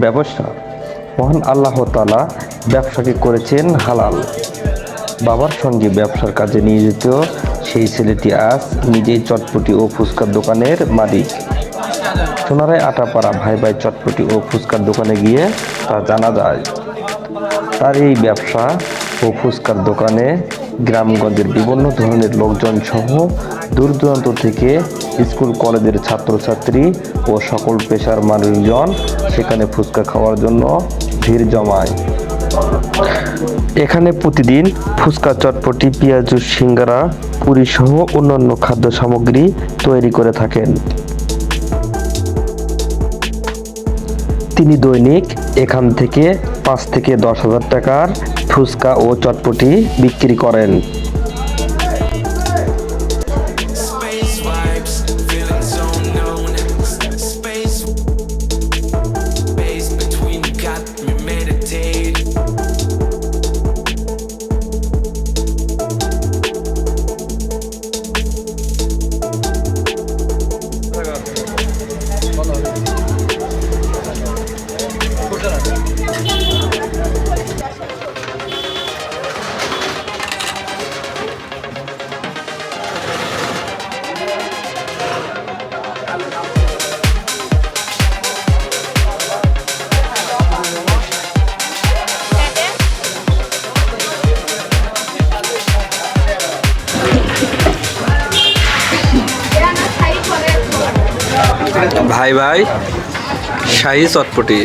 ব্যবসা। মহান আল্লাহ তাআলা ব্যবসাকে করেছেন হালাল। বাবার সঙ্গে ব্যবসার কাজে নিয়োজিত সেই ছেলেটি আজ নিজেই চটপটি ও ফুচকার দোকানের মালিক। সোনারায় আটাপাড়া ভাই ভাই চটপটি ও ফুচকার দোকানে গিয়ে তা জানা যায়। তার এই ব্যবসা ও ফুচকার দোকানে গ্রামগঞ্জের বিভিন্ন ধরনের লোকজন সহ দূর দূরান্ত থেকে স্কুল কলেজের ছাত্রছাত্রী ও সকল পেশার মানুষজন সেখানে ফুচকা খাওয়ার জন্য ভিড় জমায়। এখানে প্রতিদিন ফুচকা, চটপটি, পেঁয়াজু, সিঙ্গারা, পুরি সহ অন্যান্য খাদ্য সামগ্রী তৈরি করে থাকেন। তিনি দৈনিক এখান থেকে 5 থেকে 10,000 টাকার ফুচকা ও চটপটি বিক্রি করেন। ভাই ভাই শাহী চটপটি।